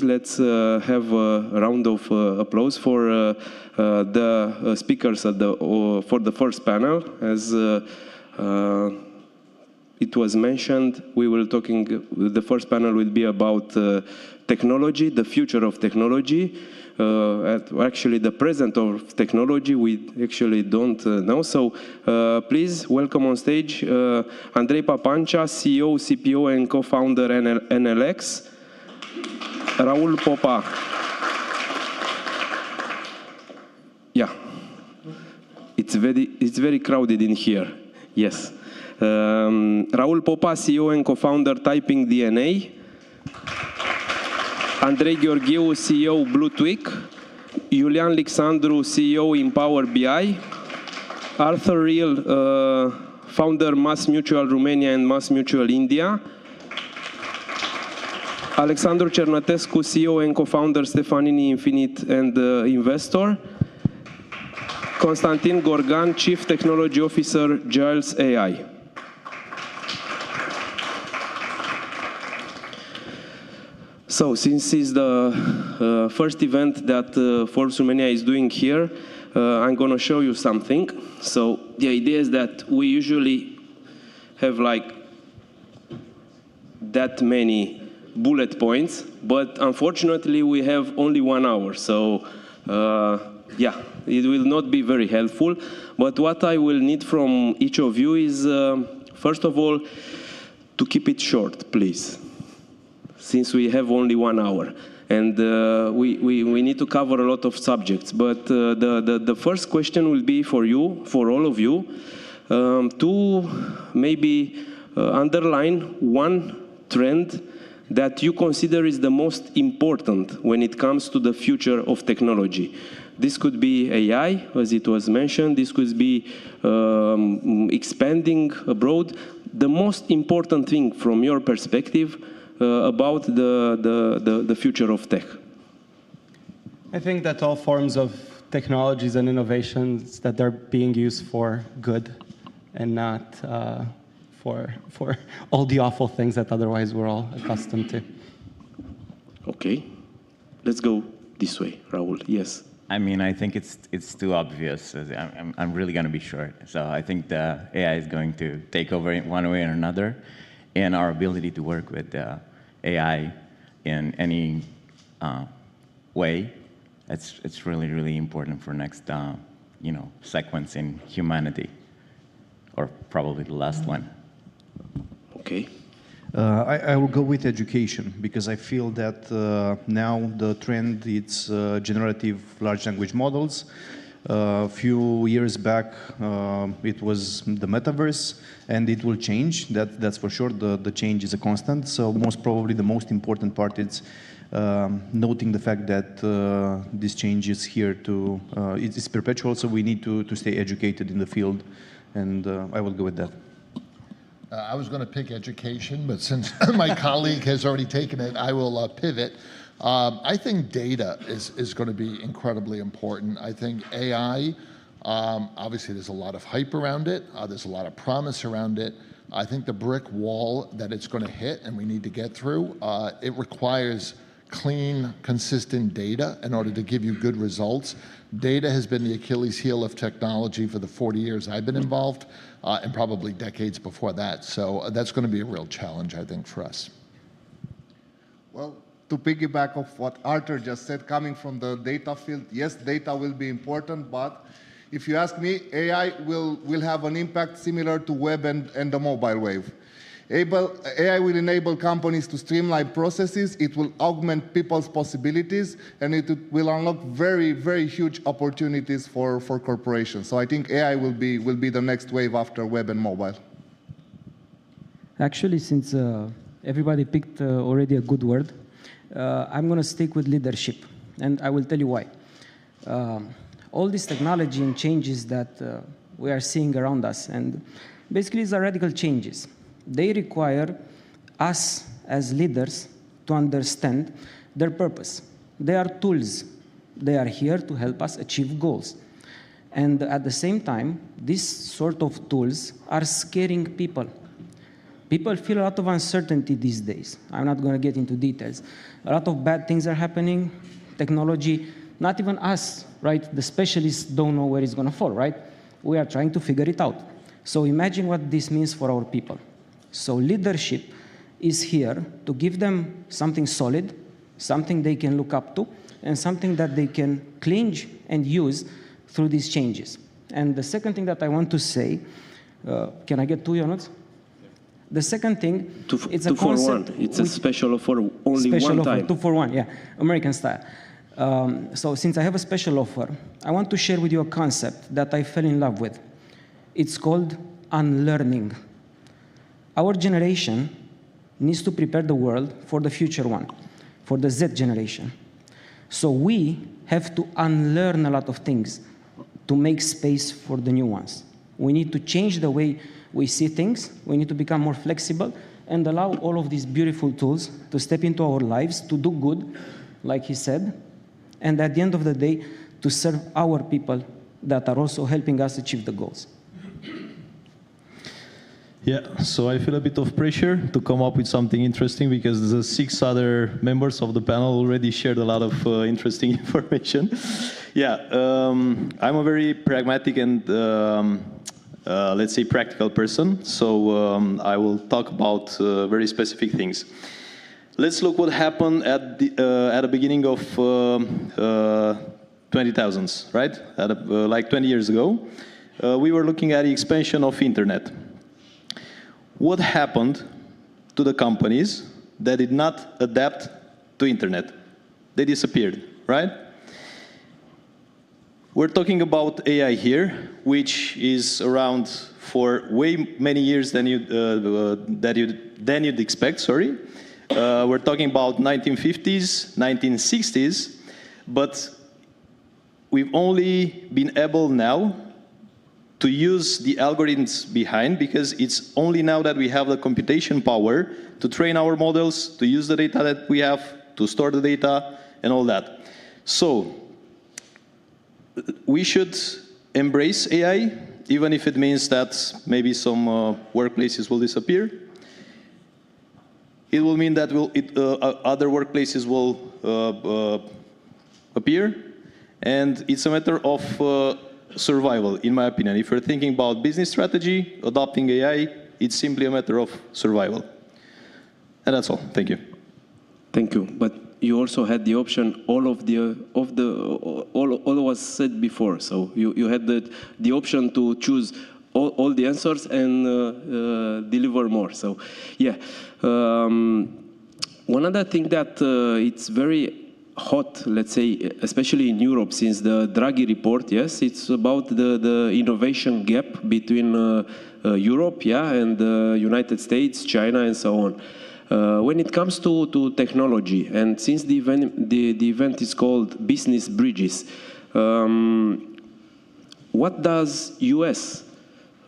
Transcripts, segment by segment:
please let's have a round of applause for the speakers at for the first panel. As it was mentioned, the first panel will be about technology, the future of technology. Actually, the present of technology, we actually don't know. So please welcome on stage Andrei Papancea, CEO, CPO, and co-founder NLX, Raul Popa. Yeah, it's very crowded in here. Yes. Raul Popa, CEO and co-founder TypingDNA. Andrei Ghiorghiu, CEO BlueTweak. Iulian Lixandru, CEO in Power BI. Arthur Riel, founder MassMutual Romania and MassMutual India. Alexandru Cernatescu, CEO and co-founder Stefanini Infinit and investor. Constantin Gorgan, Chief Technology Officer, Giles AI. So, since it's the first event that Forbes Romania is doing here, I'm going to show you something. So, the idea is that we usually have like that many bullet points, but unfortunately we have only 1 hour. So, yeah, it will not be very helpful. But what I will need from each of you is, first of all, to keep it short, please, since we have only 1 hour. And we need to cover a lot of subjects. But the first question will be for you, for all of you, to maybe underline one trend that you consider is the most important when it comes to the future of technology. This could be AI, as it was mentioned. This could be expanding abroad. The most important thing from your perspective about the future of tech. I think that all forms of technologies and innovations that are being used for good and not for all the awful things that otherwise we're all accustomed to. Okay, let's go this way, Raul. Yes. I mean, I think it's too obvious. I'm really going to be short. So I think the AI is going to take over in one way or another, and our ability to work with AI in any way, it's really, really important for next, sequence in humanity, or probably the last one. Okay. I will go with education, because I feel that now the trend is generative large language models. A few years back, it was the metaverse, and it will change. That's for sure. The change is a constant. So most probably the most important part is noting the fact that this change is here to, it's perpetual, so we need to stay educated in the field, and I will go with that. I was going to pick education, but since my colleague has already taken it, I will pivot. I think data is going to be incredibly important. I think AI, obviously there's a lot of hype around it. There's a lot of promise around it. I think the brick wall that it's going to hit and we need to get through, it requires clean, consistent data in order to give you good results. Data has been the Achilles heel of technology for the 40 years I've been involved, and probably decades before that. So that's going to be a real challenge, I think, for us. Well, to piggyback off what Arthur just said, coming from the data field, yes, data will be important, but if you ask me, AI will have an impact similar to web and the mobile wave. AI will enable companies to streamline processes, it will augment people's possibilities, and it will unlock very, very huge opportunities for corporations. So I think AI will be the next wave after web and mobile. Actually, since everybody picked already a good word, I'm going to stick with leadership, and I will tell you why. All this technology and changes that we are seeing around us, and basically these are radical changes. They require us as leaders to understand their purpose. They are tools. They are here to help us achieve goals. And at the same time, these sort of tools are scaring people. People feel a lot of uncertainty these days. I'm not going to get into details. A lot of bad things are happening. Technology, not even us, right? The specialists don't know where it's going to fall, right? We are trying to figure it out. So imagine what this means for our people. So leadership is here to give them something solid, something they can look up to, and something that they can cling and use through these changes. And the second thing that I want to say, can I get 2 units? The second thing, it's a concept. 2 for 1. It's a special offer only special one offer, time. 2 for 1, yeah, American style. So since I have a special offer, I want to share with you a concept that I fell in love with. It's called unlearning. Our generation needs to prepare the world for the future one, for the Z generation. So we have to unlearn a lot of things to make space for the new ones. We need to change the way we see things. We need to become more flexible and allow all of these beautiful tools to step into our lives, to do good, like he said, and at the end of the day, to serve our people that are also helping us achieve the goals. Yeah, so I feel a bit of pressure to come up with something interesting because the 6 other members of the panel already shared a lot of interesting information. Yeah, I'm a very pragmatic and let's say practical person, so I will talk about very specific things. Let's look what happened at the beginning of 2000s, right? Like 20 years ago, we were looking at the expansion of internet. What happened to the companies that did not adapt to internet? They disappeared, right? We're talking about AI here, which is around for way many years than you'd expect, sorry. We're talking about 1950s, 1960s, but we've only been able now to use the algorithms behind because it's only now that we have the computation power to train our models, to use the data that we have, to store the data, and all that. So we should embrace AI, even if it means that maybe some workplaces will disappear. It will mean that other workplaces will appear, and it's a matter of survival, in my opinion. If you're thinking about business strategy, adopting AI, it's simply a matter of survival. And that's all. Thank you. Thank you. But you also had the option, all was said before. So you had the option to choose all the answers and deliver more. So yeah. One other thing that it's very hot, let's say, especially in Europe, since the Draghi report, yes, it's about the innovation gap between Europe, yeah, and the United States, China, and so on. When it comes to technology, and since the event is called Business Bridges, what does US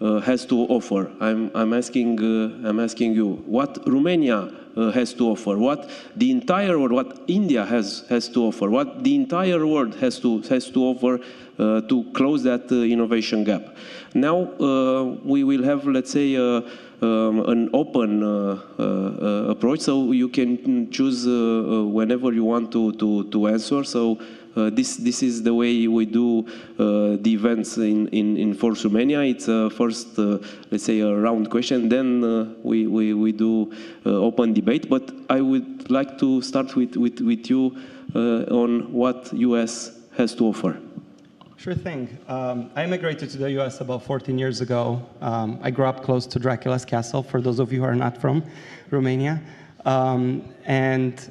has to offer? I'm asking you, what Romania has to offer, what the entire world, what India has to offer, what the entire world has to offer to close that innovation gap. Now we will have, let's say, an open approach, so you can choose whenever you want to answer. So this is the way we do the events in Forbes Romania. It's first, let's say, a round question, then we do open debate. But I would like to start with you on what US has to offer. Sure thing. I immigrated to the US about 14 years ago. I grew up close to Dracula's castle, for those of you who are not from Romania. And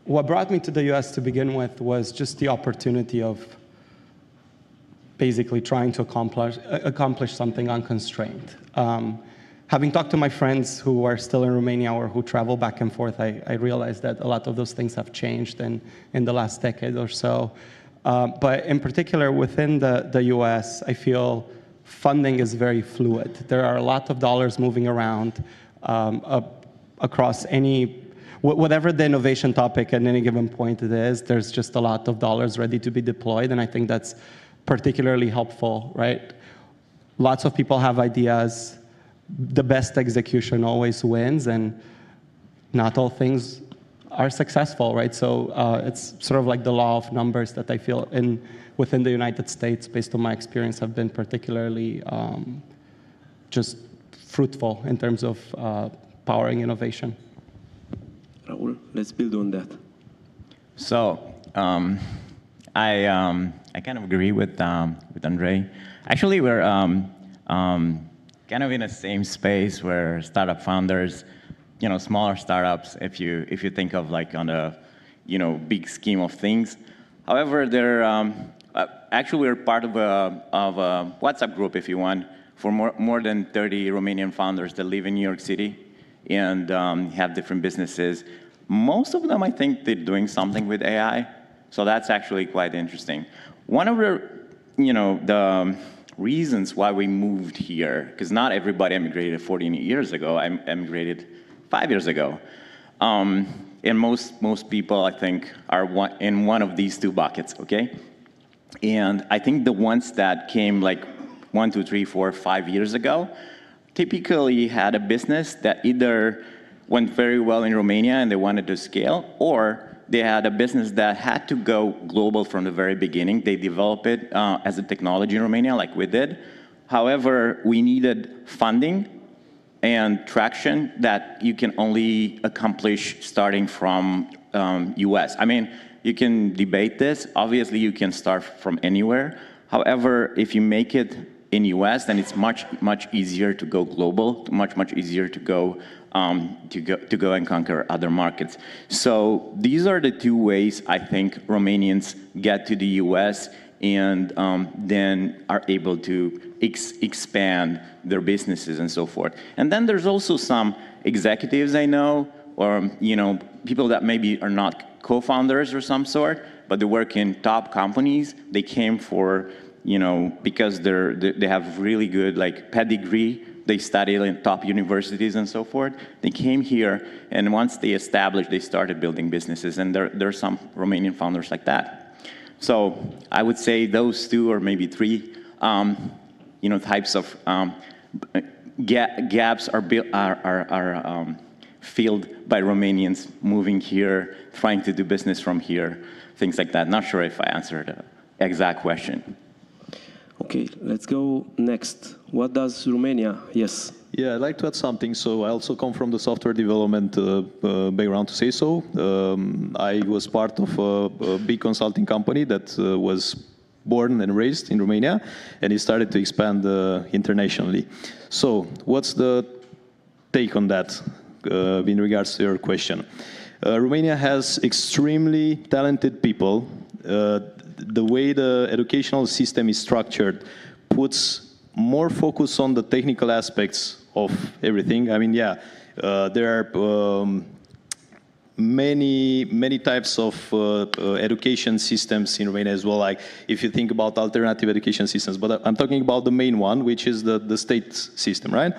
what brought me to the US to begin with was just the opportunity of basically trying to accomplish something unconstrained. Having talked to my friends who are still in Romania or who travel back and forth, I realized that a lot of those things have changed in the last decade or so. But in particular, within the US, I feel funding is very fluid. There are a lot of dollars moving around across whatever the innovation topic at any given point it is, there's just a lot of dollars ready to be deployed, and I think that's particularly helpful, right? Lots of people have ideas. the best execution always wins, and not all things are successful, right? So it's sort of like the law of numbers that I feel within the United States, based on my experience, have been particularly just fruitful in terms of powering innovation. Raul, let's build on that. So I kind of agree with Andrei. Actually, we're kind of in the same space where startup founders, smaller startups, if you think of like on a big scheme of things. However, they're actually we're part of a WhatsApp group, if you want, for more than 30 Romanian founders that live in New York City and have different businesses. Most of them, I think, they're doing something with AI, so that's actually quite interesting. One of the reasons why we moved here, because not everybody emigrated 14 years ago. I emigrated 5 years ago, and most people, I think, are in one of these two buckets. Okay, and I think the ones that came like 1, 2, 3, 4, 5 years ago, typically had a business that either went very well in Romania and they wanted to scale, or they had a business that had to go global from the very beginning. They developed it as a technology in Romania, like we did. However, we needed funding and traction that you can only accomplish starting from US. I mean, you can debate this. Obviously, you can start from anywhere. However, if you make it in US, then it's much easier to go global, much easier to go and conquer other markets. So these are the two ways I think Romanians get to the US and then are able to expand their businesses and so forth. And then there's also some executives I know, or people that maybe are not co-founders or some sort, but they work in top companies. They came for because they have really good like pedigree. They studied in top universities and so forth. They came here, and once they established, they started building businesses. And there are some Romanian founders like that. So I would say those two or maybe three, types of gaps are filled by Romanians moving here, trying to do business from here, things like that. Not sure if I answered the exact question. Okay, let's go next. What does Romania? Yes. Yeah, I'd like to add something. So I also come from the software development background, to say so. I was part of a big consulting company that was born and raised in Romania, and it started to expand internationally. So what's the take on that in regards to your question? Romania has extremely talented people. The way the educational system is structured puts more focus on the technical aspects of everything. I mean, there are many types of education systems in Romania as well. Like if you think about alternative education systems, but I'm talking about the main one, which is the state system, right?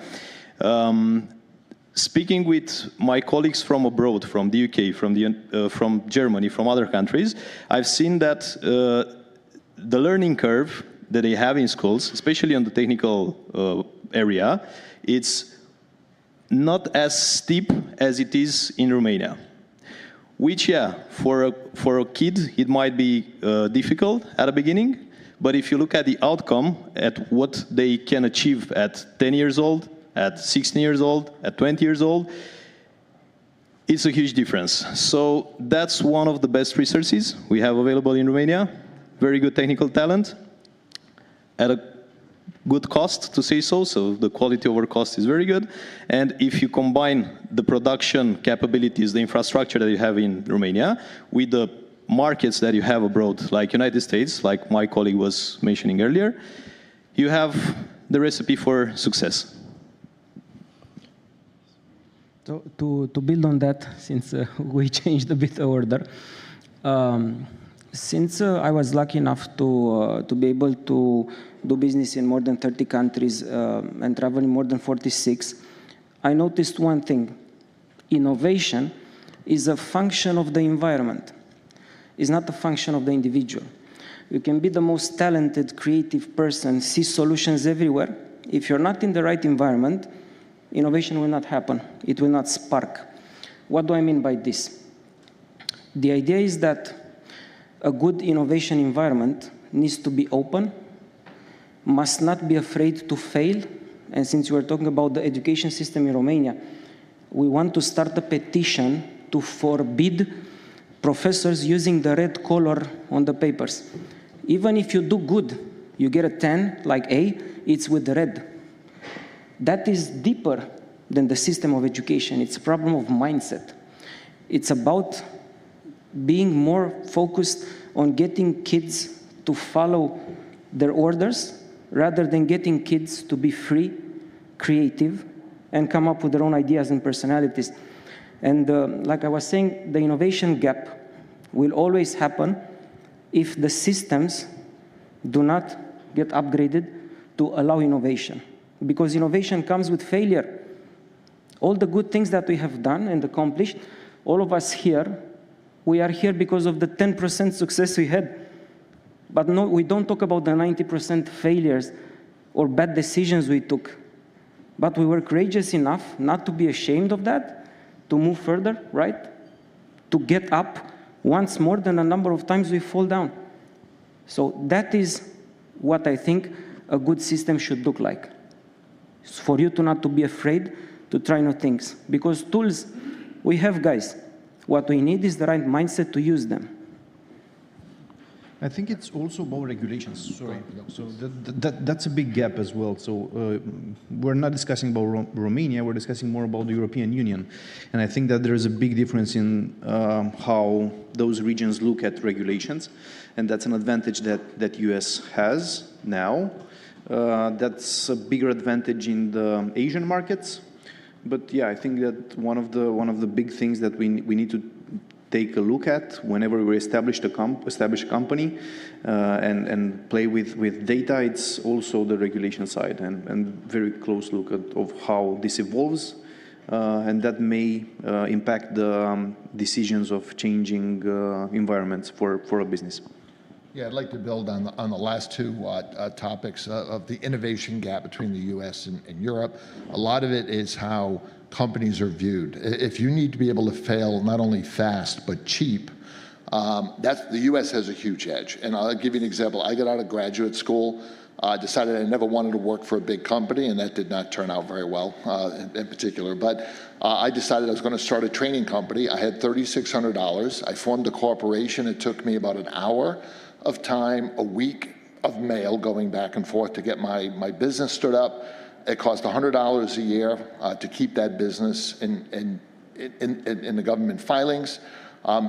Speaking with my colleagues from abroad, from the UK, from Germany, from other countries, I've seen that the learning curve that they have in schools, especially on the technical area, it's not as steep as it is in Romania. Which, for a kid, it might be difficult at the beginning, but if you look at the outcome, at what they can achieve at 10 years old, at 16 years old, at 20 years old, it's a huge difference. So that's one of the best resources we have available in Romania. Very good technical talent at a good cost, to say so. So the quality over cost is very good. And if you combine the production capabilities, the infrastructure that you have in Romania, with the markets that you have abroad, like United States, like my colleague was mentioning earlier, you have the recipe for success. So to build on that, since we changed a bit the order, since I was lucky enough to be able to do business in more than 30 countries and travel in more than 46, I noticed one thing. Innovation is a function of the environment. It's not a function of the individual. You can be the most talented, creative person, see solutions everywhere. If you're not in the right environment, innovation will not happen. It will not spark. What do I mean by this? The idea is that a good innovation environment needs to be open, must not be afraid to fail. And since we're talking about the education system in Romania, we want to start a petition to forbid professors using the red color on the papers. Even if you do good, you get a 10, like A, it's with the red. That is deeper than the system of education. It's a problem of mindset. It's about being more focused on getting kids to follow their orders rather than getting kids to be free, creative, and come up with their own ideas and personalities. And like I was saying, the innovation gap will always happen if the systems do not get upgraded to allow innovation. Because innovation comes with failure. All the good things that we have done and accomplished, all of us here, we are here because of the 10% success we had. But no, we don't talk about the 90% failures or bad decisions we took. But we were courageous enough not to be ashamed of that, to move further, right? To get up once more than a number of times we fall down. So that is what I think a good system should look like. It's for you to not to be afraid to try new things. Because tools, we have, guys. What we need is the right mindset to use them. I think it's also about regulations. Sorry. So that's a big gap as well. So we're not discussing about Romania, we're discussing more about the European Union. And I think that there's a big difference in how those regions look at regulations. And that's an advantage that US has now. That's a bigger advantage in the Asian markets. But yeah, I think that one of the big things that we need to take a look at whenever we establish a company and play with data, it's also the regulation side and very close look of how this evolves, and that may impact the decisions of changing environments for a business. Yeah, I'd like to build on the last two topics of the innovation gap between the U.S. and Europe. A lot of it is how companies are viewed. If you need to be able to fail not only fast but cheap, the U.S. has a huge edge. And I'll give you an example. I got out of graduate school, decided I never wanted to work for a big company, and that did not turn out very well in particular. But I decided I was going to start a training company. I had $3,600. I formed a corporation. It took me about an hour of time, a week of mail going back and forth to get my business stood up. It cost $100 a year to keep that business in the government filings.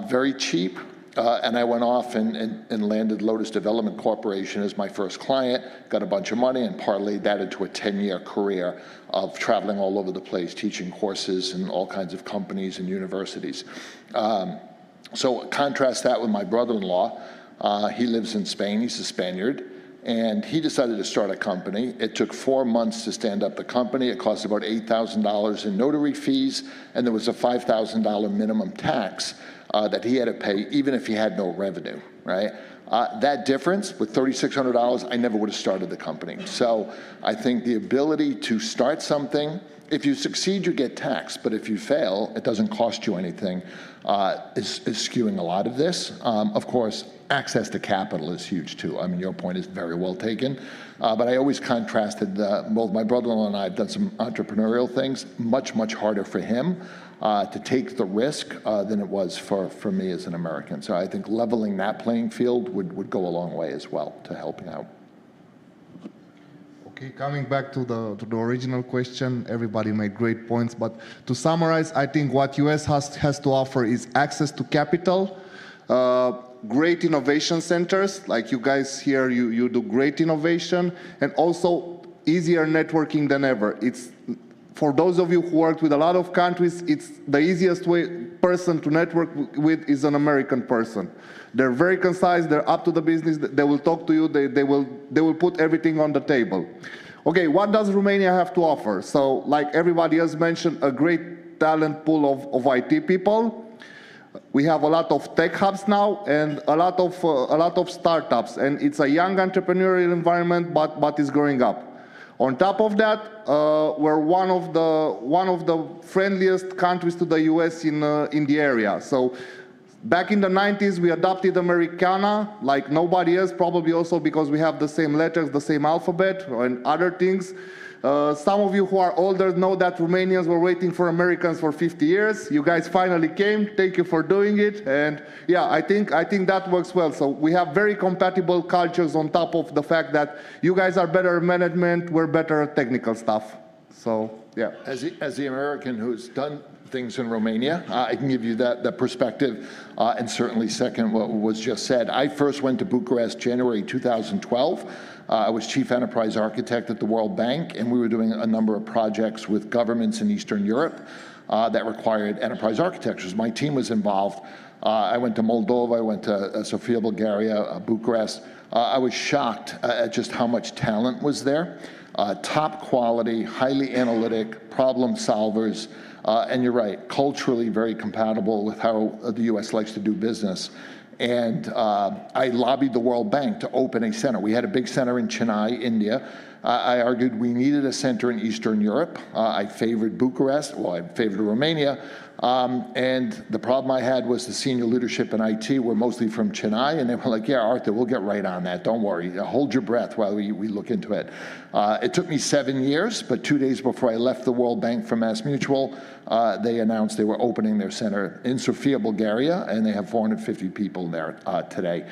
Very cheap. And I went off and landed Lotus Development Corporation as my first client, got a bunch of money, and parlayed that into a 10-year career of traveling all over the place, teaching courses in all kinds of companies and universities. So contrast that with my brother-in-law. He lives in Spain, he's a Spaniard, and he decided to start a company. It took 4 months to stand up the company. It cost about $8,000 in notary fees, and there was a $5,000 minimum tax that he had to pay even if he had no revenue, right? That difference with $3,600, I never would have started the company. So I think the ability to start something, if you succeed, you get taxed, but if you fail, it doesn't cost you anything, is skewing a lot of this. Of course, access to capital is huge too. I mean, your point is very well taken. But I always contrasted, both my brother-in-law and I have done some entrepreneurial things, much, much harder for him to take the risk than it was for me as an American. So I think leveling that playing field would go a long way as well to helping out. Okay, coming back to the original question, everybody made great points, but to summarize, I think what US has to offer is access to capital, great innovation centers, like you guys here, you do great innovation, and also easier networking than ever. It's, for those of you who worked with a lot of countries, it's the easiest person to network with is an American person. They're very concise, they're up to the business, they will talk to you, they will put everything on the table. Okay, what does Romania have to offer? So, like everybody else mentioned, a great talent pool of IT people. We have a lot of tech hubs now and a lot of startups, and it's a young entrepreneurial environment, but it's growing up. On top of that, we're one of the friendliest countries to the US in the area. So back in the 90s, we adopted Americana like nobody else, probably also because we have the same letters, the same alphabet, and other things. Some of you who are older know that Romanians were waiting for Americans for 50 years. You guys finally came. Thank you for doing it. And yeah, I think that works well. So we have very compatible cultures on top of the fact that you guys are better at management, we're better at technical stuff. So yeah. As the American who's done things in Romania, I can give you that perspective, and certainly second what was just said. I first went to Bucharest January 2012. I was chief enterprise architect at the World Bank, and we were doing a number of projects with governments in Eastern Europe that required enterprise architectures. My team was involved. I went to Moldova, I went to Sofia, Bulgaria, Bucharest. I was shocked at just how much talent was there. Top quality, highly analytic, problem solvers, and you're right, culturally very compatible with how the US likes to do business. And I lobbied the World Bank to open a center. We had a big center in Chennai, India. I argued we needed a center in Eastern Europe. I favored Bucharest, well, I favored Romania. And the problem I had was the senior leadership in IT were mostly from Chennai, and they were like, yeah, Arthur, we'll get right on that. Don't worry. Hold your breath while we look into it. It took me 7 years, but 2 days before I left the World Bank for MassMutual, they announced they were opening their center in Sofia, Bulgaria, and they have 450 people there today.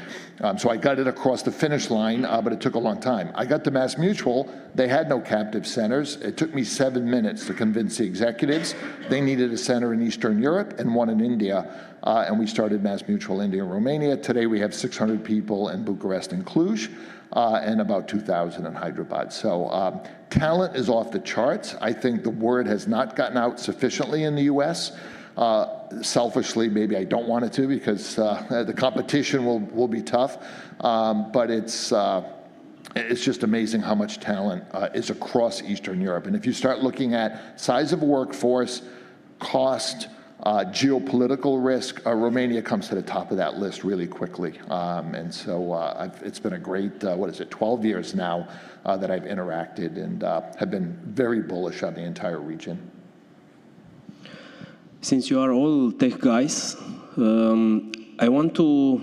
So I got it across the finish line, but it took a long time. I got to MassMutual. They had no captive centers. It took me 7 minutes to convince the executives they needed a center in Eastern Europe and one in India, and we started MassMutual India and Romania. Today we have 600 people in Bucharest and Cluj, and about 2,000 in Hyderabad. So talent is off the charts. I think the word has not gotten out sufficiently in the US. Selfishly, maybe I don't want it to, because the competition will be tough, but it's just amazing how much talent is across Eastern Europe. And if you start looking at size of workforce, cost, geopolitical risk, Romania comes to the top of that list really quickly. And so it's been a great, 12 years now that I've interacted and have been very bullish on the entire region. Since you are all tech guys, I want to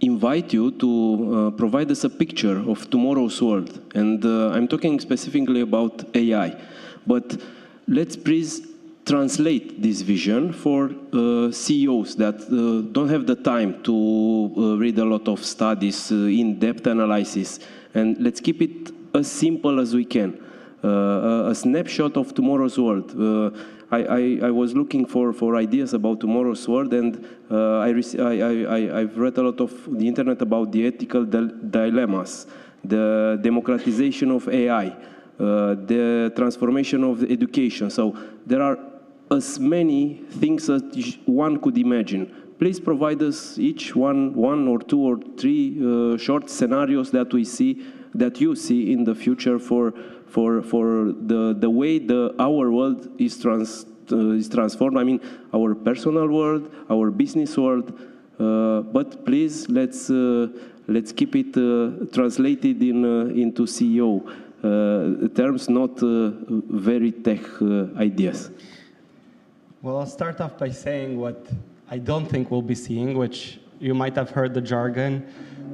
invite you to provide us a picture of tomorrow's world. And I'm talking specifically about AI. But let's please translate this vision for CEOs that don't have the time to read a lot of studies, in-depth analysis. And let's keep it as simple as we can. A snapshot of tomorrow's world. I was looking for ideas about tomorrow's world, and I've read a lot of the internet about the ethical dilemmas, the democratization of AI, the transformation of education. So there are as many things that one could imagine. Please provide us each one or two or three short scenarios that you see in the future for the way our world is transformed. I mean, our personal world, our business world. But please, let's keep it translated into CEO terms, not very tech ideas. Well, I'll start off by saying what I don't think we'll be seeing, which you might have heard the jargon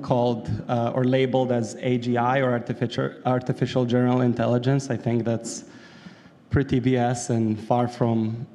called or labeled as AGI, or artificial general intelligence. I think that's pretty BS and far from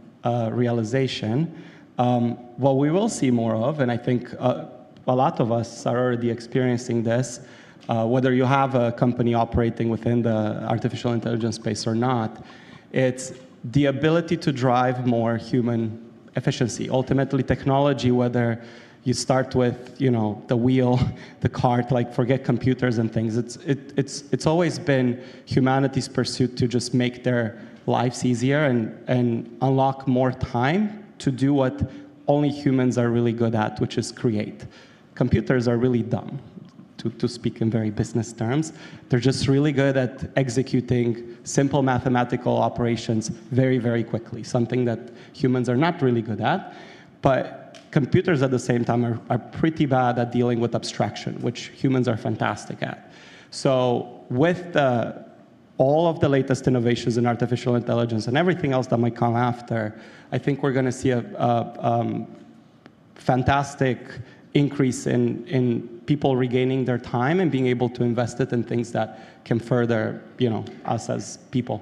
realization. What we will see more of, and I think a lot of us are already experiencing this, whether you have a company operating within the artificial intelligence space or not, it's the ability to drive more human efficiency. Ultimately, technology, whether you start with, the wheel, the cart, like forget computers and things. It's always been humanity's pursuit to just make their lives easier and unlock more time to do what only humans are really good at, which is create. Computers are really dumb, to speak in very business terms. They're just really good at executing simple mathematical operations very, very quickly, something that humans are not really good at. But computers at the same time are pretty bad at dealing with abstraction, which humans are fantastic at. So with the all of the latest innovations in artificial intelligence and everything else that might come after, I think we're going to see a fantastic increase in people regaining their time and being able to invest it in things that can further, us as people.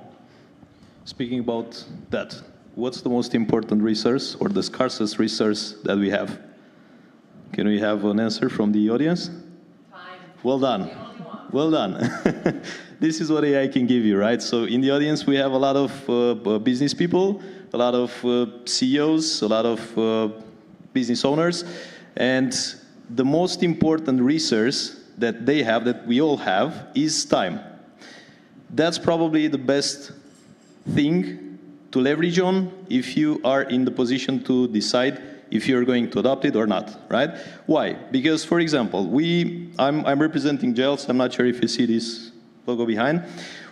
Speaking about that, what's the most important resource or the scarcest resource that we have? Can we have an answer from the audience? Time. Well done. Well done. This is what AI can give you, right? So in the audience, we have a lot of business people, a lot of CEOs, a lot of business owners, and the most important resource that they have, that we all have, is time. That's probably the best thing to leverage on if you are in the position to decide if you're going to adopt it or not, right? Why? Because, for example, I'm representing Giles. I'm not sure if you see this logo behind.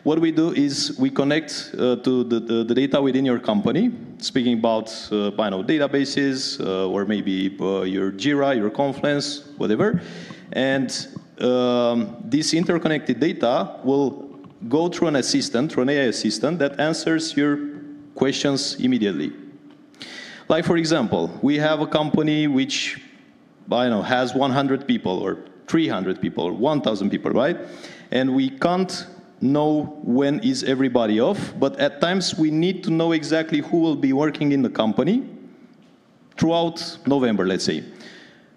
What we do is we connect to the data within your company, speaking about databases or maybe your Jira, your Confluence, whatever. And this interconnected data will go through an assistant, through an AI assistant that answers your questions immediately. Like, for example, we have a company which, has 100 people or 300 people or 1,000 people, right? And we can't know when is everybody off, but at times we need to know exactly who will be working in the company throughout November, let's say.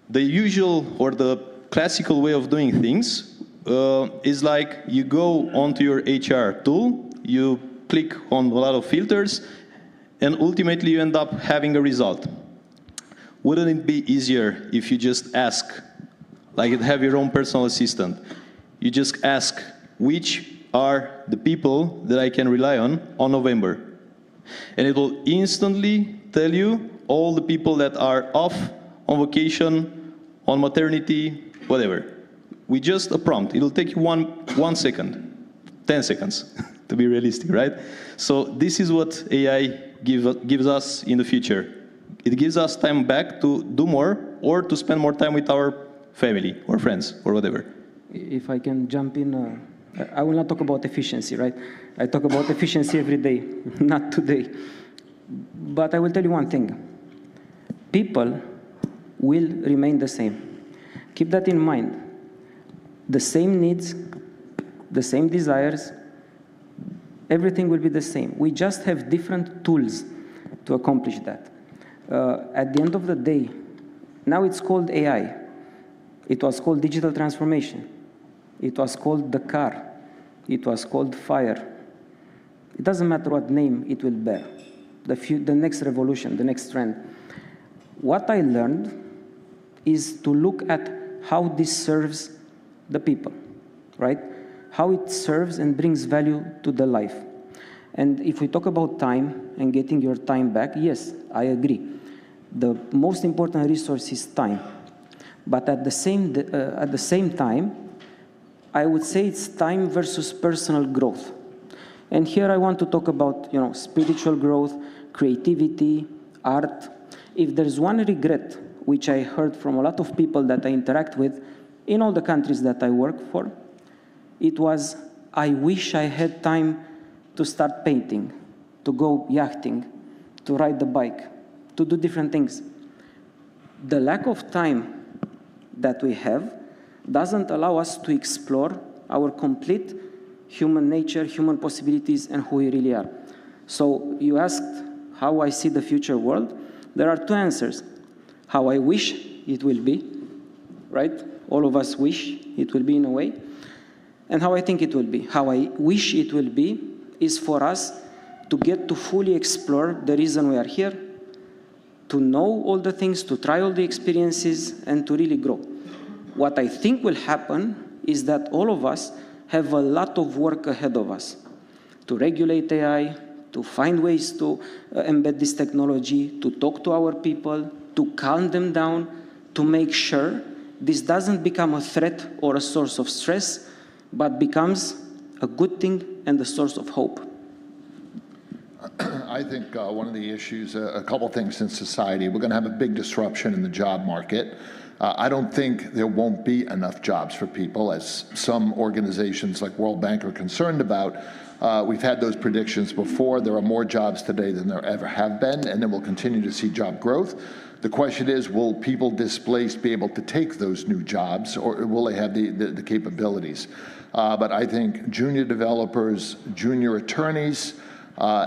The usual or the classical way of doing things is like you go onto your HR tool, you click on a lot of filters, and ultimately you end up having a result. Wouldn't it be easier if you just ask, like have your own personal assistant, you just ask which are the people that I can rely on November? And it will instantly tell you all the people that are off, on vacation, on maternity, whatever. With just a prompt. It'll take you one second, 10 seconds, to be realistic, right? So this is what AI gives us in the future. It gives us time back to do more or to spend more time with our family or friends or whatever. If I can jump in, I will not talk about efficiency, right? I talk about efficiency every day, not today. But I will tell you one thing. People will remain the same. Keep that in mind. The same needs, the same desires, everything will be the same. We just have different tools to accomplish that. At the end of the day, now it's called AI. It was called digital transformation. It was called the car. It was called fire. It doesn't matter what name it will bear. The next revolution, the next trend. What I learned is to look at how this serves the people, right? How it serves and brings value to the life. And if we talk about time and getting your time back, yes, I agree. The most important resource is time. But at the same time, I would say it's time versus personal growth. And here I want to talk about, spiritual growth, creativity, art. If there's one regret, which I heard from a lot of people that I interact with in all the countries that I work for, it was, I wish I had time to start painting, to go yachting, to ride the bike, to do different things. The lack of time that we have doesn't allow us to explore our complete human nature, human possibilities, and who we really are. So you asked how I see the future world. There are two answers. How I wish it will be, right? All of us wish it will be in a way. And how I think it will be. How I wish it will be is for us to get to fully explore the reason we are here, to know all the things, to try all the experiences, and to really grow. What I think will happen is that all of us have a lot of work ahead of us to regulate AI, to find ways to embed this technology, to talk to our people, to calm them down, to make sure this doesn't become a threat or a source of stress, but becomes a good thing and a source of hope. I think one of the issues, a couple things in society, we're going to have a big disruption in the job market. I don't think there won't be enough jobs for people, as some organizations like World Bank are concerned about. We've had those predictions before. There are more jobs today than there ever have been, and then we'll continue to see job growth. The question is, will people displaced be able to take those new jobs, or will they have the capabilities? But I think junior developers, junior attorneys,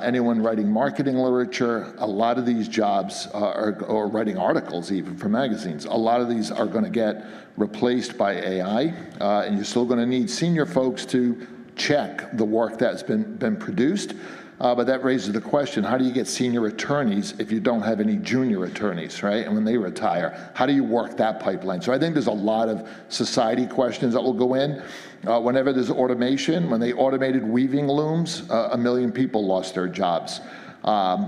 anyone writing marketing literature, a lot of these jobs or writing articles even for magazines, a lot of these are going to get replaced by AI, and you're still going to need senior folks to check the work that's been produced. But that raises the question, how do you get senior attorneys if you don't have any junior attorneys, right? And when they retire, how do you work that pipeline? So I think there's a lot of society questions that will go in. Whenever there's automation, when they automated weaving looms, 1 million people lost their jobs.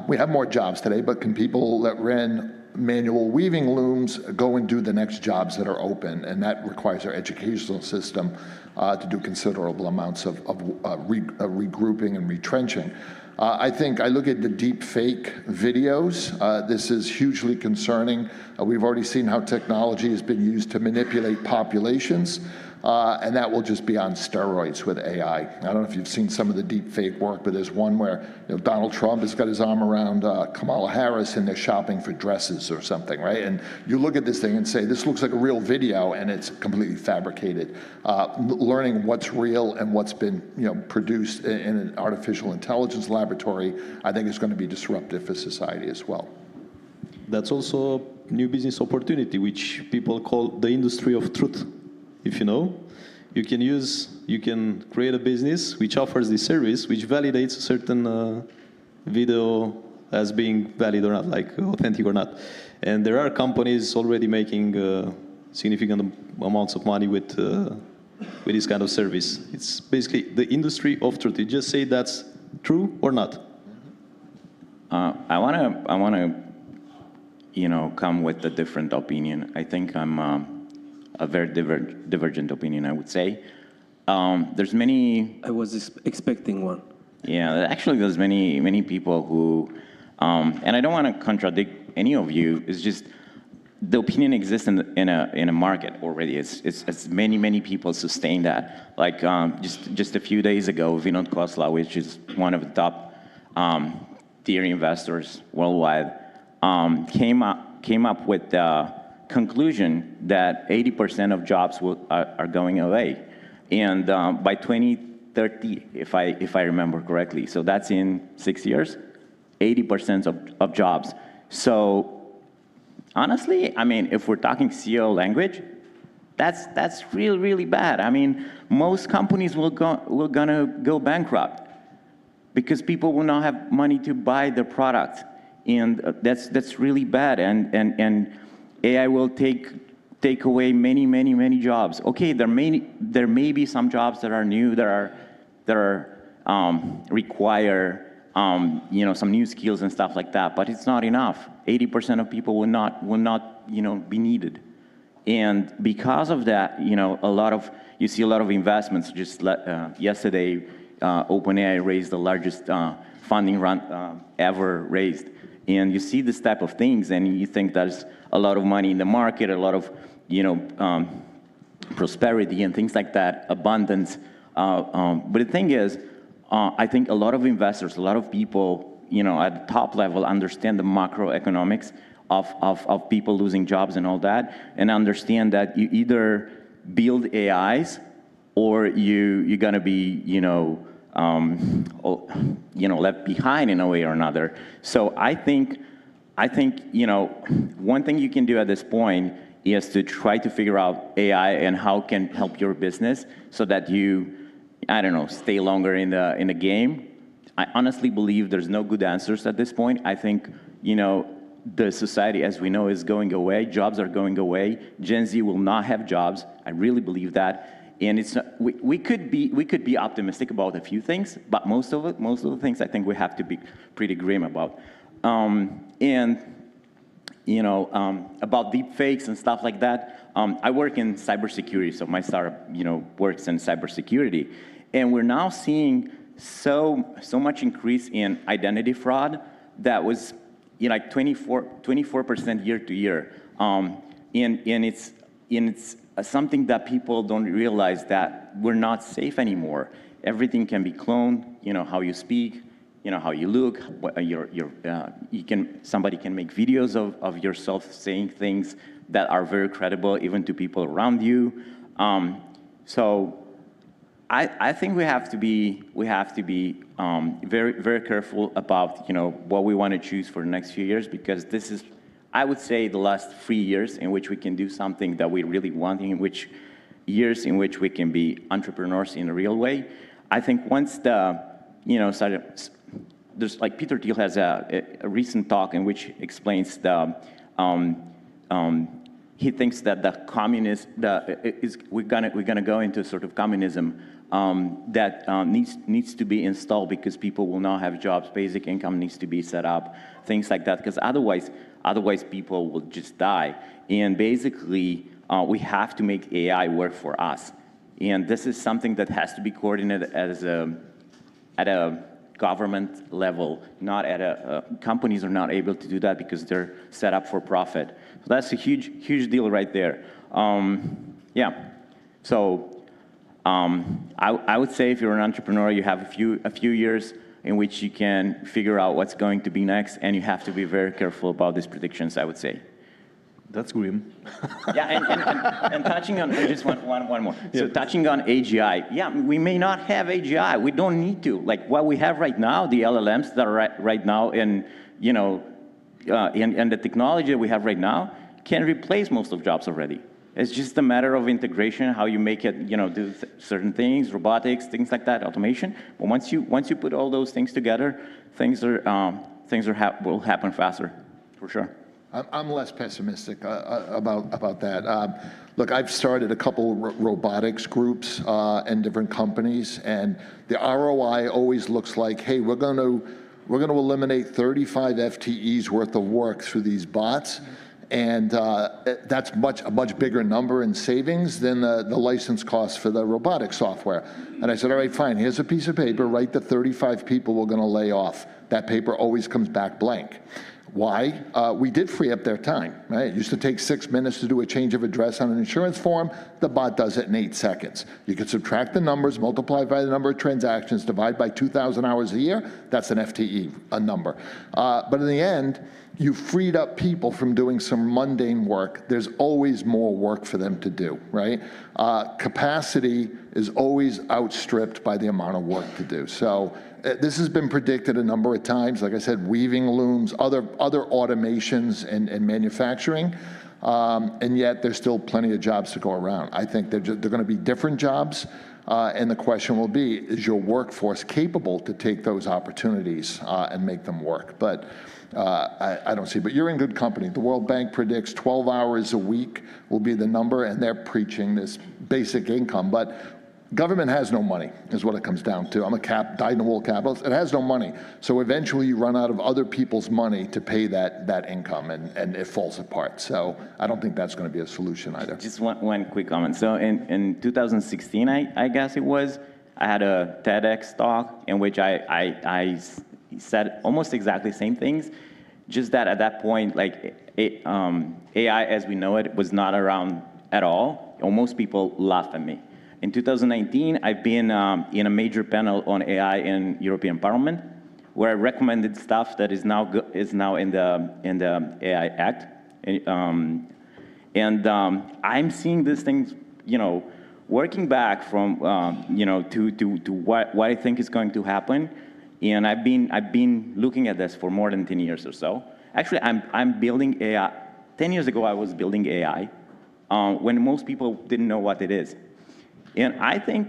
We have more jobs today, but can people that ran manual weaving looms go and do the next jobs that are open? And that requires our educational system to do considerable amounts of regrouping and retrenching. I think I look at the deep fake videos. This is hugely concerning. We've already seen how technology has been used to manipulate populations. And that will just be on steroids with AI. I don't know if you've seen some of the deep fake work, but there's one where Donald Trump has got his arm around Kamala Harris and they're shopping for dresses or something, right? And you look at this thing and say, this looks like a real video, and it's completely fabricated. Learning what's real and what's been produced in an artificial intelligence laboratory, I think is going to be disruptive for society as well. That's also a new business opportunity, which people call the industry of truth. If you know, you can create a business which offers this service, which validates a certain video as being valid or not, like authentic or not. And there are companies already making significant amounts of money with this kind of service. It's basically the industry of truth. You just say that's true or not. I wanna, come with a different opinion. I think I'm a very divergent opinion, I would say. There's many... I was expecting one. Yeah, actually there's many people who, and I don't want to contradict any of you, it's just the opinion exists in a market already. It's many people sustain that. Like just a few days ago, Vinod Khosla, which is one of the top tier investors worldwide, came up with the conclusion that 80% of jobs are going away, and by 2030, if I remember correctly, so that's in 6 years, 80% of jobs. So honestly, I mean, if we're talking CEO language, that's really bad. I mean, most companies gonna go bankrupt because people will not have money to buy their product, and that's really bad. And AI will take away many jobs. Okay, there may be some jobs that are new, that require some new skills and stuff like that, but it's not enough. 80% of people will not be needed, and because of that, you see a lot of investments. Just yesterday, OpenAI raised the largest funding round ever raised. And you see this type of things, and you think there's a lot of money in the market, a lot of, prosperity and things like that, abundance. But the thing is, I think a lot of investors, a lot of people, at the top level understand the macroeconomics of people losing jobs and all that, and understand that you either build AIs or you're gonna be, left behind in a way or another. So I think, one thing you can do at this point is to try to figure out AI and how it can help your business so that you, stay longer in the game. I honestly believe there's no good answers at this point. I think, the society as we know is going away. Jobs are going away. Gen Z will not have jobs. I really believe that. And it's we could be optimistic about a few things, but most of the things I think we have to be pretty grim about. About deep fakes and stuff like that. I work in cybersecurity, so my startup works in cybersecurity, and we're now seeing so much increase in identity fraud that was like 24% year to year. And it's something that people don't realize, that we're not safe anymore. Everything can be cloned, how you speak, how you look, somebody can make videos of yourself saying things that are very credible even to people around you. So I think we have to be very, very careful about what we want to choose for the next few years, because this is, I would say, the last 3 years in which we can do something that we really want, in which we can be entrepreneurs in a real way. I think once there's like Peter Thiel has a recent talk in which explains he thinks that the communist we're gonna go into sort of communism that needs to be installed, because people will not have jobs. Basic income needs to be set up, things like that, because otherwise people will just die. And basically, we have to make AI work for us. And this is something that has to be coordinated at a government level, not at companies are not able to do that because they're set up for profit. So that's a huge deal right there. Yeah. So I would say if you're an entrepreneur, you have a few years in which you can figure out what's going to be next, and you have to be very careful about these predictions, I would say. That's grim. Yeah, and touching on, just one more. So touching on AGI, yeah, we may not have AGI. We don't need to. Like what we have right now, the LLMs that are right now, and and the technology that we have right now can replace most of jobs already. It's just a matter of integration, how you make it, do certain things, robotics, things like that, automation. But once you put all those things together, things will happen faster, for sure. I'm less pessimistic about that. Look, I've started a couple robotics groups and different companies, and the ROI always looks like, hey, we're going to eliminate 35 FTEs worth of work through these bots, and that's a much bigger number in savings than the license costs for the robotic software. And I said, all right, fine, here's a piece of paper, write the 35 people we're going to lay off. That paper always comes back blank. Why? We did free up their time, right? It used to take 6 minutes to do a change of address on an insurance form. The bot does it in 8 seconds. You can subtract the numbers, multiply by the number of transactions, divide by 2,000 hours a year. That's an FTE, a number. But in the end, you freed up people from doing some mundane work. There's always more work for them to do, right? Capacity is always outstripped by the amount of work to do. So this has been predicted a number of times. Like I said, weaving looms, other automations and manufacturing, and yet there's still plenty of jobs to go around. I think they're going to be different jobs, and the question will be, is your workforce capable to take those opportunities and make them work? But I don't see. But you're in good company. The World Bank predicts 12 hours a week will be the number, and they're preaching this basic income. But government has no money, is what it comes down to. I'm a dyed-in-the-wool capitalist. It has no money. So eventually you run out of other people's money to pay that income, and it falls apart. So I don't think that's going to be a solution either. Just one quick comment. So in 2016, I guess it was, I had a TEDx talk in which I said almost exactly the same things, just that at that point, like AI as we know it was not around at all. Almost people laughed at me. In 2019, I've been in a major panel on AI in European Parliament, where I recommended stuff that is now in the AI Act, and I'm seeing these things, working back from to what I think is going to happen, and I've been looking at this for more than 10 years or so. Actually, I'm building AI. 10 years ago, I was building AI when most people didn't know what it is. And I think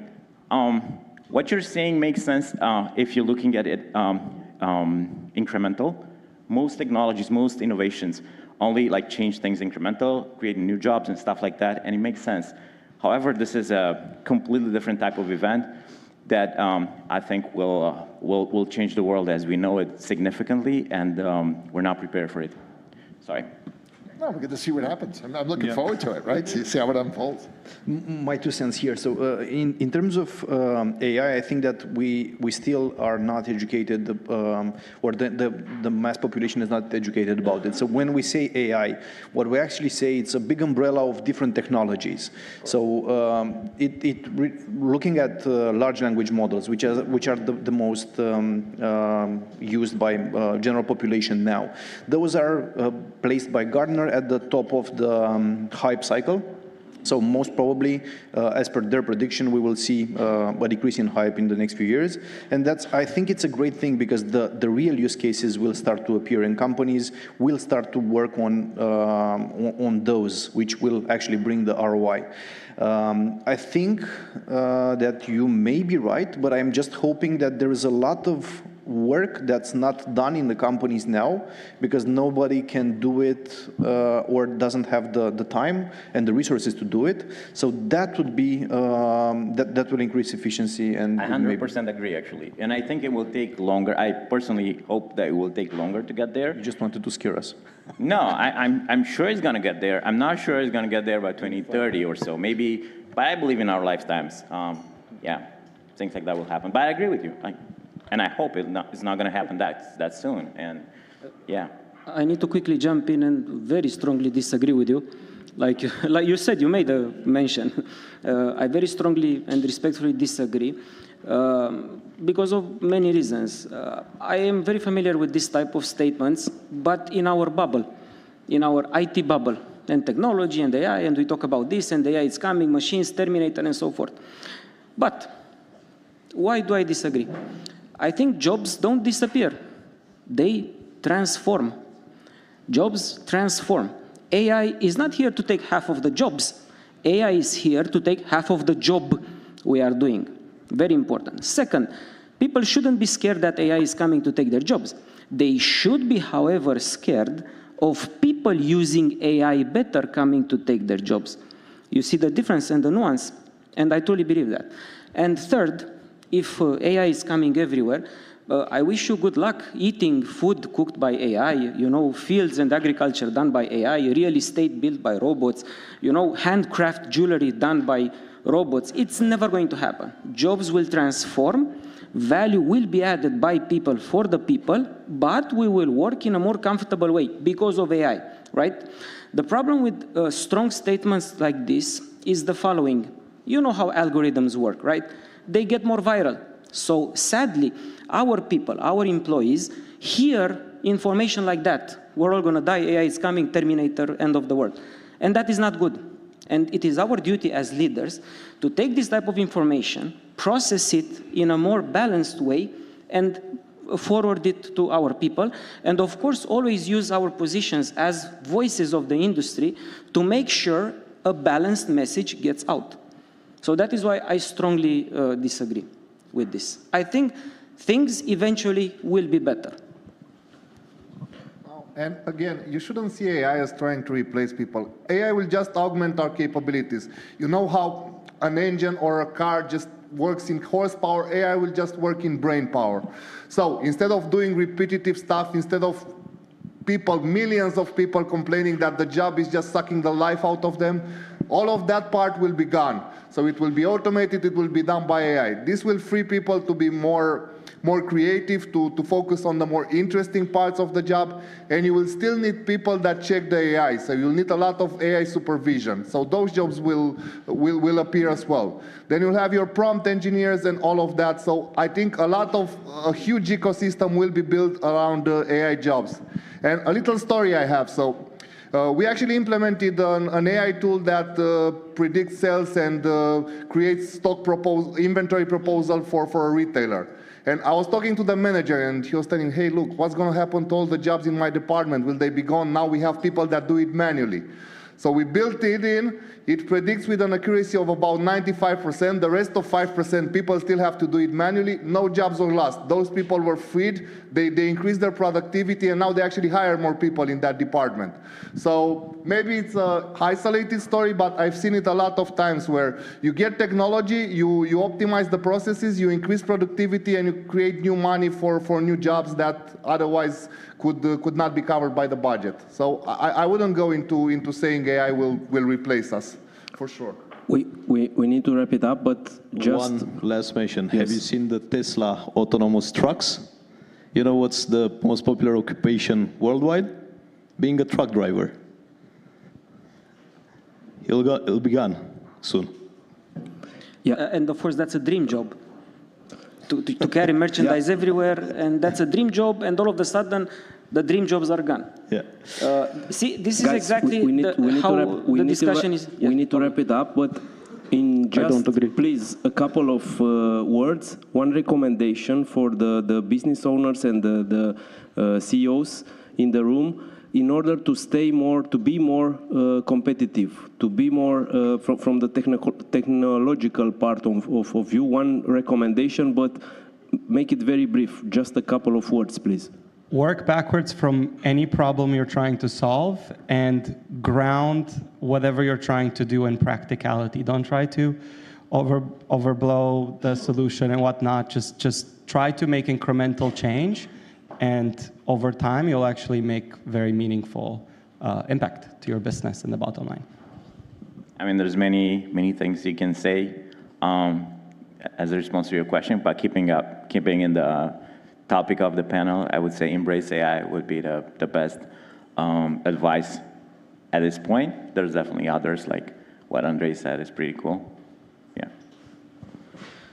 what you're saying makes sense if you're looking at it incremental. Most technologies, most innovations only change things incremental, creating new jobs and stuff like that, and it makes sense. However, this is a completely different type of event that I think will change the world as we know it significantly, and we're not prepared for it. Sorry. No, we get to see what happens. I'm looking forward to it, right? See how it unfolds. My 2 cents here. So in terms of AI, I think that we still are not educated, or the mass population is not educated about it. So when we say AI, what we actually say, it's a big umbrella of different technologies. So looking at large language models, which are the most used by general population now, those are placed by Gartner at the top of the hype cycle. So most probably, as per their prediction, we will see a decrease in hype in the next few years. And I think it's a great thing, because the real use cases will start to appear, and companies will start to work on those, which will actually bring the ROI. I think that you may be right, but I'm just hoping that there is a lot of work that's not done in the companies now, because nobody can do it or doesn't have the time and the resources to do it. So that would be that will increase efficiency. And I 100% agree, actually, and I think it will take longer. I personally hope that it will take longer to get there. You just wanted to scare us. No, I'm sure it's going to get there. I'm not sure it's going to get there by 2030 or so, maybe, but I believe in our lifetimes. Yeah, things like that will happen. But I agree with you. And I hope it's not going to happen that soon. And yeah. I need to quickly jump in and very strongly disagree with you. Like you said, you made a mention. I very strongly and respectfully disagree because of many reasons. I am very familiar with this type of statements, but in our bubble, in our IT bubble, and technology and AI, and we talk about this, and AI is coming, machines, Terminator, and so forth. But why do I disagree? I think jobs don't disappear. They transform. Jobs transform. AI is not here to take half of the jobs. AI is here to take half of the job we are doing. Very important. Second, people shouldn't be scared that AI is coming to take their jobs. They should be, however, scared of people using AI better coming to take their jobs. You see the difference and the nuance, and I truly believe that. And third, if AI is coming everywhere, I wish you good luck eating food cooked by AI, you know, fields and agriculture done by AI, real estate built by robots, you know, handcraft jewelry done by robots. It's never going to happen. Jobs will transform, value will be added by people for the people, but we will work in a more comfortable way because of AI, right? The problem with strong statements like this is the following. You know how algorithms work, right? They get more viral. So sadly, our people, our employees, hear information like that. We're all going to die, AI is coming, Terminator, end of the world. And that is not good. And it is our duty as leaders to take this type of information, process it in a more balanced way, and forward it to our people. And of course, always use our positions as voices of the industry to make sure a balanced message gets out. So that is why I strongly disagree with this. I think things eventually will be better. And again, you shouldn't see AI as trying to replace people. AI will just augment our capabilities. You know how an engine or a car just works in horsepower, AI will just work in brain power. So instead of doing repetitive stuff, instead of people, millions of people complaining that the job is just sucking the life out of them, all of that part will be gone. So it will be automated, it will be done by AI. This will free people to be more creative, to focus on the more interesting parts of the job, and you will still need people that check the AI. So you'll need a lot of AI supervision. So those jobs will appear as well. Then you'll have your prompt engineers and all of that. So I think a huge ecosystem will be built around AI jobs. And a little story I have. So we actually implemented an AI tool that predicts sales and creates inventory proposal for a retailer. And I was talking to the manager, and he was telling, hey, look, what's going to happen to all the jobs in my department? Will they be gone? Now we have people that do it manually. So we built it in. It predicts with an accuracy of about 95%. The rest of 5%, people still have to do it manually. No jobs were lost. Those people were freed. They increased their productivity, and now they actually hire more people in that department. So maybe it's an isolated story, but I've seen it a lot of times where you get technology, you optimize the processes, you increase productivity, and you create new money for new jobs that otherwise could not be covered by the budget. So I wouldn't go into saying AI will replace us, for sure. We need to wrap it up, but just... One last mention. Yes. Have you seen the Tesla autonomous trucks? You know what's the most popular occupation worldwide? Being a truck driver. It'll be gone soon. Yeah. And of course, that's a dream job. To carry merchandise everywhere, and that's a dream job, and all of a sudden, the dream jobs are gone. Yeah. See, this is Guys, exactly how the discussion is. We need to wrap it up, but in just, please, a couple of words, one recommendation for the business owners and the CEOs in the room, in order to be more competitive, to be more from the technological part of view. One recommendation, but make it very brief. Just a couple of words, please. Work backwards from any problem you're trying to solve and ground whatever you're trying to do in practicality. Don't try to overblow the solution and whatnot. Just try to make incremental change, and over time, you'll actually make very meaningful impact to your business and the bottom line. I mean, there's many things you can say as a response to your question, but keeping in the topic of the panel, I would say embrace AI would be the best advice at this point. There's definitely others, like what Andrei said is pretty cool. Yeah.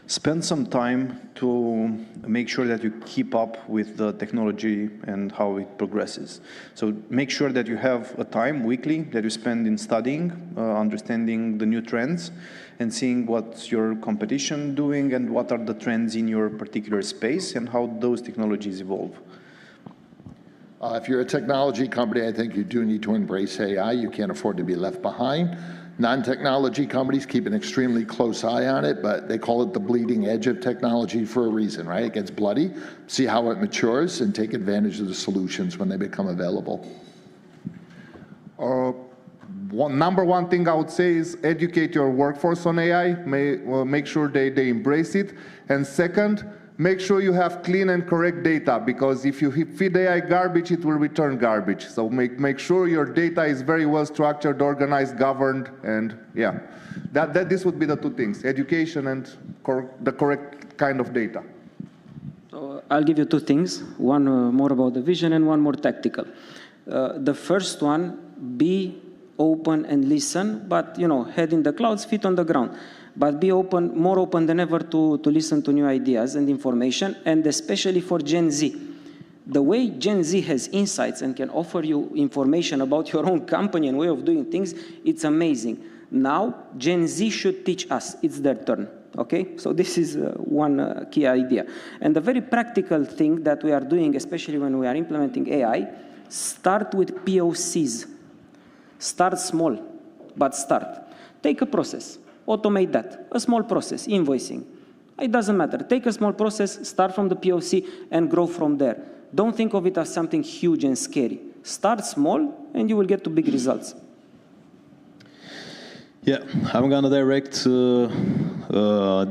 Spend some time to make sure that you keep up with the technology and how it progresses. So make sure that you have a time weekly that you spend in studying, understanding the new trends, and seeing what's your competition doing and what are the trends in your particular space and how those technologies evolve. If you're a technology company, I think you do need to embrace AI. You can't afford to be left behind. Non-technology companies keep an extremely close eye on it, but they call it the bleeding edge of technology for a reason, right? It gets bloody. See how it matures and take advantage of the solutions when they become available. Number one thing I would say is educate your workforce on AI. Make sure they embrace it. And second, make sure you have clean and correct data, because if you feed AI garbage, it will return garbage. So make sure your data is very well structured, organized, governed, and yeah. This would be the two things, education and the correct kind of data. So I'll give you two things, one more about the vision and one more tactical. The first one, be open and listen, but head in the clouds, feet on the ground. But be open, more open than ever to listen to new ideas and information, and especially for Gen Z. The way Gen Z has insights and can offer you information about your own company and way of doing things, it's amazing. Now, Gen Z should teach us. It's their turn, okay? So this is one key idea. And the very practical thing that we are doing, especially when we are implementing AI, start with POCs. Start small, but start. Take a process. Automate that, a small process, invoicing. It doesn't matter. Take a small process, start from the POC, and grow from there. Don't think of it as something huge and scary. Start small, and you will get to big results. Yeah, I'm going to direct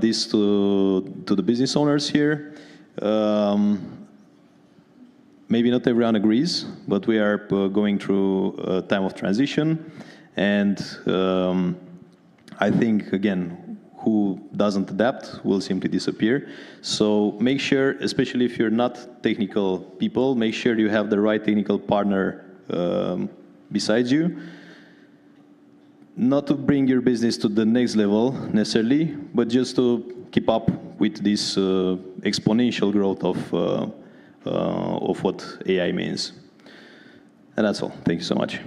this to the business owners here. Maybe not everyone agrees, but we are going through a time of transition, and I think, again, who doesn't adapt will simply disappear. So make sure, especially if you're not technical people, make sure you have the right technical partner besides you. Not to bring your business to the next level necessarily, but just to keep up with this exponential growth of what AI means. And that's all. Thank you so much.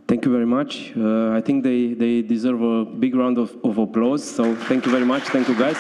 Thank you very much. I think they deserve a big round of applause. So thank you very much. Thank you, guys.